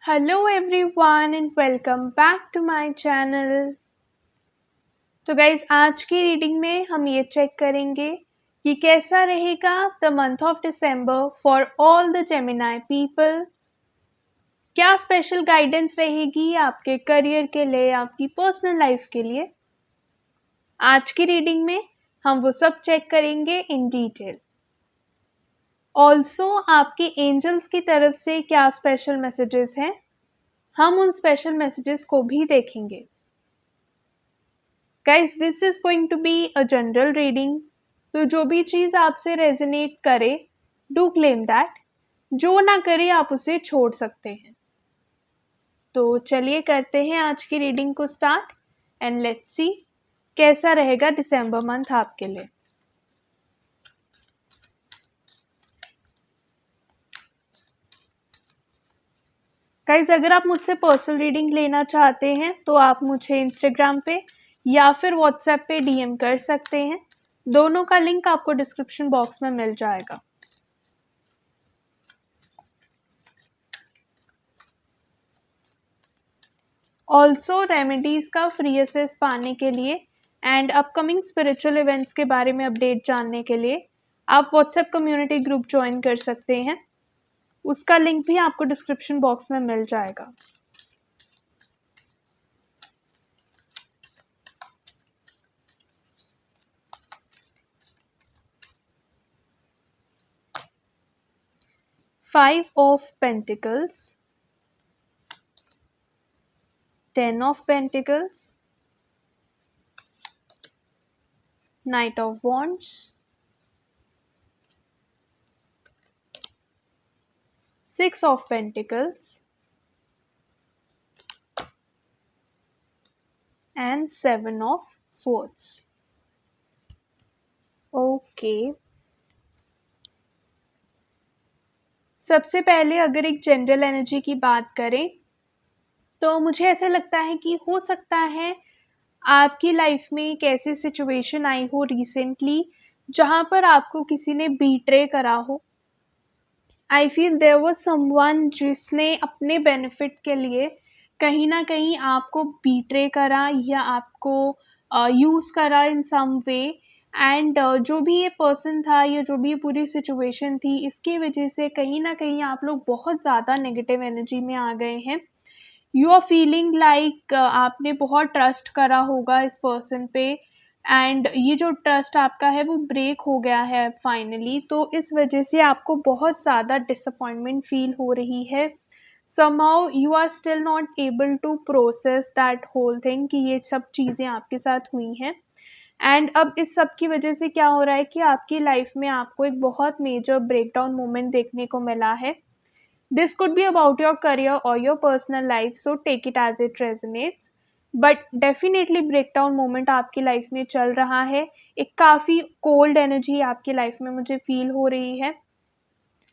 Hello everyone and welcome back to my channel। तो guys आज की रीडिंग में हम ये चेक करेंगे कि कैसा रहेगा the month of December for all the Gemini people. क्या स्पेशल गाइडेंस रहेगी आपके करियर के लिए, आपकी पर्सनल लाइफ के लिए। आज की रीडिंग में हम वो सब चेक करेंगे इन डिटेल। ऑल्सो आपके एंजल्स की तरफ से क्या स्पेशल मैसेजेस हैं, हम उन स्पेशल मैसेजेस को भी देखेंगे। Guys this is going to be a general reading, तो जो भी चीज़ आपसे रेजोनेट करे डू क्लेम दैट, जो ना करे आप उसे छोड़ सकते हैं। तो चलिए करते हैं आज की रीडिंग को स्टार्ट एंड लेट्स सी कैसा रहेगा दिसंबर मंथ आपके लिए। गाइज अगर आप मुझसे पर्सनल रीडिंग लेना चाहते हैं तो आप मुझे इंस्टाग्राम पे या फिर व्हाट्सएप पे डीएम कर सकते हैं। दोनों का लिंक आपको डिस्क्रिप्शन बॉक्स में मिल जाएगा। ऑल्सो रेमेडीज का फ्री एक्सेस पाने के लिए एंड अपकमिंग स्पिरिचुअल इवेंट्स के बारे में अपडेट जानने के लिए आप व्हाट्सएप कम्युनिटी ग्रुप ज्वाइन कर सकते हैं। उसका लिंक भी आपको डिस्क्रिप्शन बॉक्स में मिल जाएगा। Five of pentacles, 10 of Pentacles, Knight of Wands, 6 of Pentacles and 7 of Swords। Okay सबसे पहले अगर एक जनरल एनर्जी की बात करें तो मुझे ऐसा लगता है कि हो सकता है आपकी लाइफ में एक ऐसी सिचुएशन आई हो रिसेंटली जहाँ पर आपको किसी ने बीट्रे करा हो। I feel there was someone जिसने अपने बेनिफिट के लिए कहीं ना कहीं आपको बीट्रे करा या आपको यूज़ करा इन सम वे। एंड जो भी ये पर्सन था या जो भी ये पूरी सिचुएशन थी, इसकी वजह से कहीं ना कहीं आप लोग बहुत ज़्यादा नेगेटिव एनर्जी में आ गए हैं। यू आर फीलिंग लाइक आपने बहुत ट्रस्ट करा होगा इस पर्सन पे एंड ये जो ट्रस्ट आपका है वो ब्रेक हो गया है फाइनली। तो इस वजह से आपको बहुत ज़्यादा डिसअपॉइंटमेंट फील हो रही है। somehow you are still not able to process that whole thing कि ये सब चीज़ें आपके साथ हुई हैं। एंड अब इस सब की वजह से क्या हो रहा है कि आपकी लाइफ में आपको एक बहुत मेजर ब्रेकडाउन मोमेंट देखने को मिला है। This could be about your career or your personal life, so take it as it resonates. But definitely breakdown moment आपकी लाइफ में चल रहा है। एक काफ़ी कोल्ड एनर्जी आपकी लाइफ में मुझे फील हो रही है।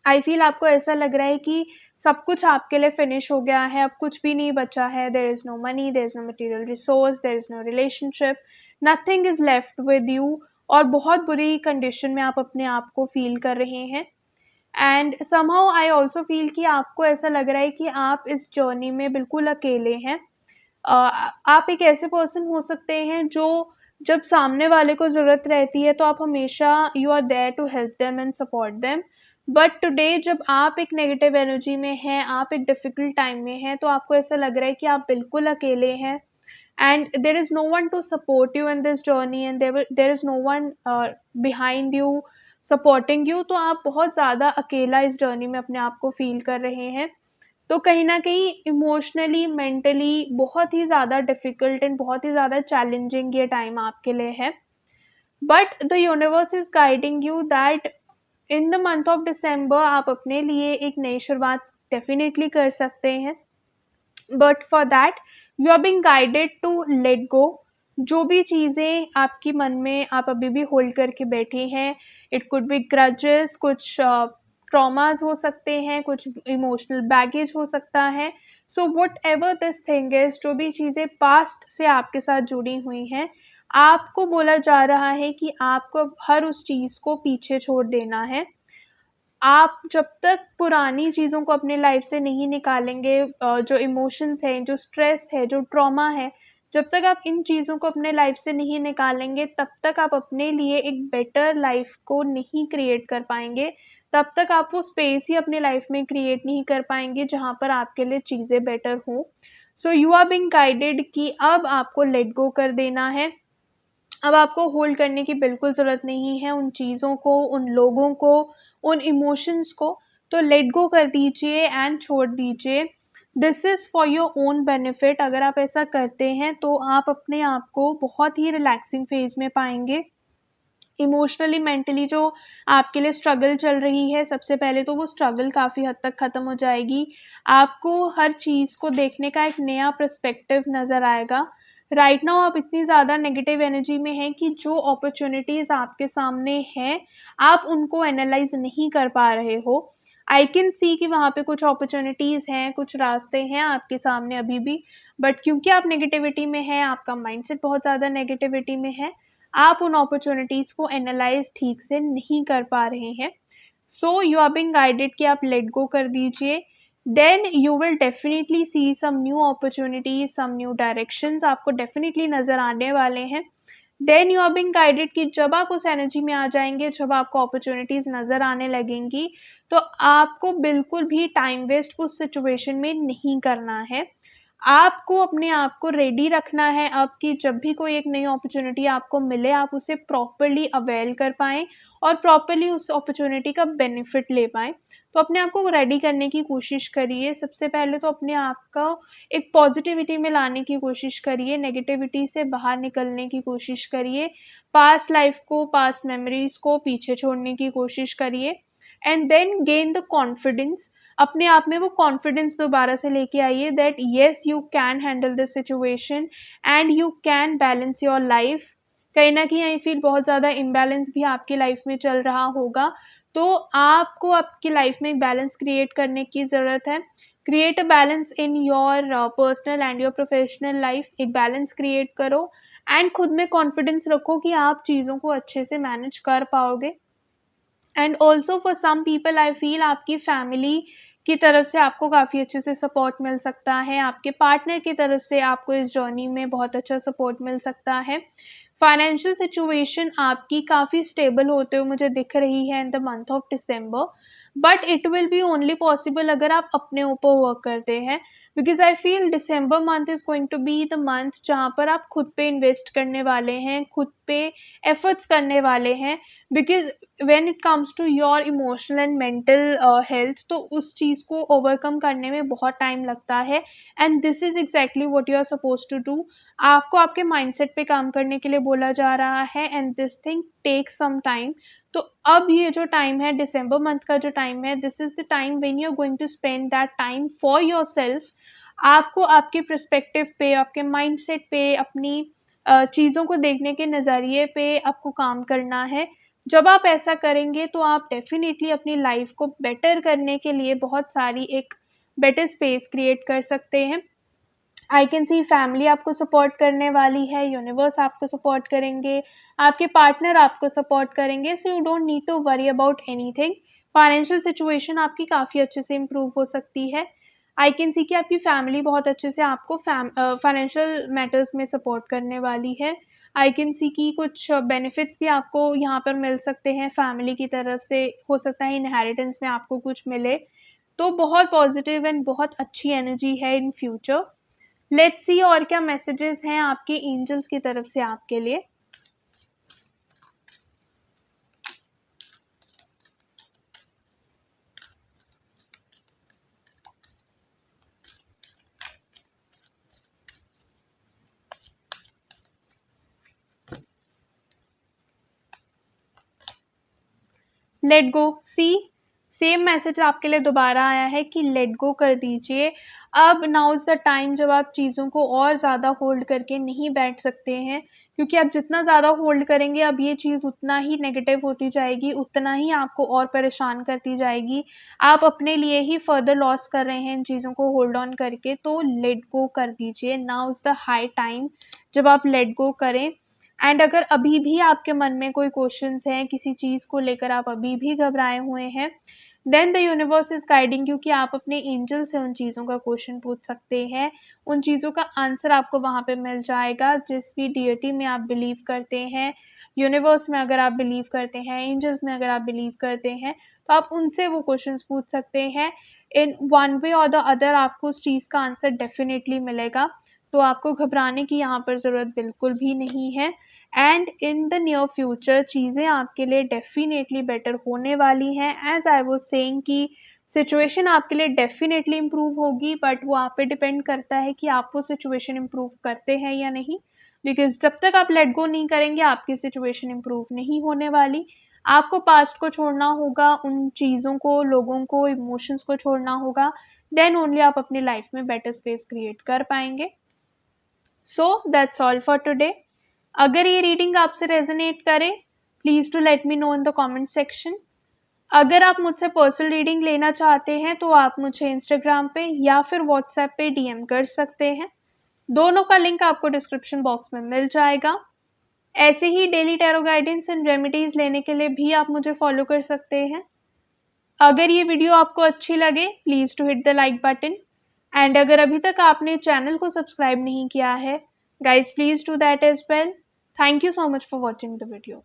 आई फील आपको ऐसा लग रहा है कि सब कुछ आपके लिए फिनिश हो गया है, अब कुछ भी नहीं बचा है। There is no money, there is no material resource, there is no relationship, nothing is left with you. और बहुत बुरी कंडीशन में आप अपने आप को फील कर रहे हैं। And somehow I also feel कि आपको ऐसा लग रहा है कि आप इस जर्नी में बिल्कुल अकेले हैं। आप एक ऐसे पर्सन हो सकते हैं जो जब सामने वाले को ज़रूरत रहती है तो आप हमेशा you are there to help them and support them. But today जब आप एक नेगेटिव एनर्जी में हैं, आप एक डिफ़िकल्ट टाइम में हैं, तो आपको ऐसा लग रहा है कि आप बिल्कुल अकेले हैं and there is no one to support you in this journey and there is no one behind you supporting you. तो आप बहुत ज़्यादा अकेला इस जर्नी में अपने आप को फील कर रहे हैं। तो कहीं न कहीं इमोशनली, मेंटली बहुत ही ज़्यादा डिफ़िकल्ट एंड बहुत ही ज़्यादा चैलेंजिंग ये टाइम आपके लिए है। But the universe is guiding you that in the month of December आप अपने लिए एक नई शुरुआत डेफ़िनेटली कर सकते हैं। But for that you are being guided to let go. जो भी चीज़ें आपकी मन में आप अभी भी होल्ड करके बैठे हैं, इट कुड बी ग्रजेस, कुछ ट्रॉमास हो सकते हैं, कुछ इमोशनल बैगेज हो सकता है। So what ever this thing is, जो भी चीज़ें पास्ट से आपके साथ जुड़ी हुई हैं, आपको बोला जा रहा है कि आपको हर उस चीज़ को पीछे छोड़ देना है। आप जब तक पुरानी चीज़ों को अपने लाइफ से नहीं निकालेंगे, जो इमोशंस हैं, जो स्ट्रेस है, जो ट्रॉमा है, जब तक आप इन चीज़ों को अपने लाइफ से नहीं निकालेंगे, तब तक आप अपने लिए एक बेटर लाइफ को नहीं क्रिएट कर पाएँगे। तब तक आप वो स्पेस ही अपनी लाइफ में क्रिएट नहीं कर पाएँगे जहाँ पर आपके लिए चीज़ें बेटर हों। So you are being guided कि अब आपको लेट गो कर देना है। अब आपको होल्ड करने की बिल्कुल ज़रूरत नहीं है उन चीज़ों को, उन लोगों को, उन इमोशंस को। तो लेट गो कर दीजिए एंड छोड़ दीजिए। This is for your own benefit. अगर आप ऐसा करते हैं तो आप अपने आप को बहुत ही रिलैक्सिंग फेज़ में पाएँगे। इमोशनली, मेंटली जो आपके लिए स्ट्रगल चल रही है, सबसे पहले तो वो स्ट्रगल काफ़ी हद तक ख़त्म हो जाएगी। आपको हर चीज़ को देखने का एक नया पर्सपेक्टिव नज़र आएगा। राइट नाउ आप इतनी ज़्यादा नेगेटिव एनर्जी में हैं कि जो अपॉर्च्युनिटीज़ आपके सामने हैं, आप उनको एनालाइज़ नहीं कर पा रहे हो। आई कैन सी कि वहाँ पे कुछ अपॉर्च्युनिटीज़ हैं, कुछ रास्ते हैं आपके सामने अभी भी, बट क्योंकि आप नेगेटिविटी में हैं, आपका माइंडसेट बहुत ज़्यादा नेगेटिविटी में है, आप उन अपॉर्च्युनिटीज़ को एनालाइज़ ठीक से नहीं कर पा रहे हैं। So you are being guided कि आप लेट गो कर दीजिए। Then you will definitely see some new opportunities, some new directions आपको डेफिनिटली नज़र आने वाले हैं। Then you are being guided कि जब आप उस एनर्जी में आ जाएँगे, जब आपको अपॉर्च्युनिटीज़ नज़र आने लगेंगी, तो आपको बिल्कुल भी टाइम वेस्ट उस सिचुएशन में नहीं करना है। आपको अपने आप को रेडी रखना है अब कि जब भी कोई एक नई अपॉर्च्युनिटी आपको मिले, आप उसे प्रॉपर्ली अवेल कर पाएँ और प्रॉपर्ली उस अपॉर्च्युनिटी का बेनिफिट ले पाएँ। तो अपने आप को रेडी करने की कोशिश करिए। सबसे पहले तो अपने आप को एक पॉजिटिविटी में लाने की कोशिश करिए, नेगेटिविटी से बाहर निकलने की कोशिश करिए, पास्ट लाइफ को, पास्ट मेमोरीज़ को पीछे छोड़ने की कोशिश करिए and then gain the confidence. अपने आप में वो कॉन्फिडेंस दोबारा से लेके आइए that yes you can handle this situation and you can balance your life. कहीं न कहीं आई फील बहुत ज़्यादा इम्बैलेंस भी आपकी लाइफ में चल रहा होगा, तो आपको आपकी लाइफ में बैलेंस क्रिएट करने की ज़रूरत है। Create a balance in your personal and your professional life. एक बैलेंस क्रिएट करो एंड खुद में कॉन्फिडेंस रखो कि आप चीज़ों को अच्छे से मैनेज कर पाओगे। And also for some people I feel आपकी फैमिली की तरफ से आपको काफ़ी अच्छे से सपोर्ट मिल सकता है, आपके पार्टनर की तरफ से आपको इस जर्नी में बहुत अच्छा सपोर्ट मिल सकता है। फाइनेंशियल सिचुएशन आपकी काफ़ी स्टेबल होते हुए मुझे दिख रही है in the month of December, but it will be only possible अगर आप अपने ऊपर वर्क करते हैं, because I feel December month is going to be the month जहाँ पर आप खुद पे इन्वेस्ट करने वाले हैं, खुद पे एफर्ट्स करने वाले हैं। Because when it comes to your emotional and mental health, तो उस चीज़ को ओवरकम करने में बहुत टाइम लगता है and this is exactly what you are suppose to do. आपको आपके माइंडसेट पे काम करने के लिए बोला जा रहा है and this thing take some time. तो अब ये जो टाइम है, दिसंबर मंथ का जो टाइम है, this is the time when you are going to spend that time for yourself. आपको आपके पर्सपेक्टिव पे, आपके माइंडसेट पे, अपनी चीज़ों को देखने के नज़रिए पे आपको काम करना है। जब आप ऐसा करेंगे तो आप डेफ़िनेटली अपनी लाइफ़ को बेटर करने के लिए बहुत सारी एक बेटर स्पेस क्रिएट कर सकते हैं। आई कैन सी फैमिली आपको सपोर्ट करने वाली है, यूनिवर्स आपको सपोर्ट करेंगे, आपके पार्टनर आपको सपोर्ट करेंगे, so you don't need to worry about anything. Financial situation आपकी काफ़ी अच्छे से इम्प्रूव हो सकती है। आई कैन सी कि आपकी फैमिली बहुत अच्छे से आपको फाइनेंशियल मैटर्स में सपोर्ट करने वाली है। आई कैन सी कि कुछ बेनिफिट्स भी आपको यहाँ पर मिल सकते हैं फैमिली की तरफ से, हो सकता है इनहेरिटेंस में आपको कुछ मिले। तो बहुत पॉजिटिव एंड बहुत अच्छी एनर्जी है इन फ्यूचर। लेट्स सी और क्या मैसेजेस हैं आपके एंजल्स की तरफ से आपके लिए। Let go. See, same message आपके लिए दोबारा आया है कि लेट गो कर दीजिए। अब नाउ इज़ द टाइम जब आप चीज़ों को और ज़्यादा होल्ड करके नहीं बैठ सकते हैं, क्योंकि आप जितना ज़्यादा होल्ड करेंगे अब ये चीज़ उतना ही नेगेटिव होती जाएगी, उतना ही आपको और परेशान करती जाएगी। आप अपने लिए ही फर्दर लॉस कर रहे हैं इन चीज़ों को होल्ड ऑन करके। तो लेट गो कर दीजिए। Now is the high time जब आप लेट गो करें। एंड अगर अभी भी आपके मन में कोई क्वेश्चंस हैं, किसी चीज़ को लेकर आप अभी भी घबराए हुए हैं, then the universe is guiding, क्योंकि आप अपने एंजल से उन चीज़ों का क्वेश्चन पूछ सकते हैं, उन चीज़ों का आंसर आपको वहाँ पे मिल जाएगा। जिस भी डीटी में आप बिलीव करते हैं, यूनिवर्स में अगर आप बिलीव करते हैं, एंजल्स में अगर आप बिलीव करते हैं, तो आप उनसे वो क्वेश्चंस पूछ सकते हैं। इन वन वे और द अदर आपको उस चीज़ का आंसर डेफिनेटली मिलेगा, तो आपको घबराने की यहाँ पर ज़रूरत बिल्कुल भी नहीं है। And in the near future चीज़ें आपके लिए डेफिनेटली बेटर होने वाली हैं। एज आई वाज सेइंग कि सिचुएशन आपके लिए डेफिनेटली इम्प्रूव होगी, बट वो आप पे डिपेंड करता है कि आप वो सिचुएशन इम्प्रूव करते हैं या नहीं। बिकॉज जब तक आप लेट गो नहीं करेंगे आपकी सिचुएशन इम्प्रूव नहीं होने वाली। आपको पास्ट को छोड़ना होगा, उन चीज़ों को, लोगों को, इमोशंस को छोड़ना होगा, देन ओनली आप अपनी लाइफ में बेटर स्पेस क्रिएट कर पाएंगे। So that's all for today. अगर ये रीडिंग आपसे रेजोनेट करे, please to let me know in the comment section. अगर आप मुझसे पर्सनल रीडिंग लेना चाहते हैं तो आप मुझे इंस्टाग्राम पे या फिर व्हाट्सएप पे डीएम कर सकते हैं। दोनों का लिंक आपको डिस्क्रिप्शन बॉक्स में मिल जाएगा। ऐसे ही daily tarot guidance and remedies लेने के लिए भी आप मुझे फॉलो कर सकते हैं। अगर ये वीडियो आपको अच्छी लगे, please to hit the like button. And अगर अभी तक आपने चैनल को सब्सक्राइब नहीं किया है, guys please do that as well. Thank you so much for watching the video.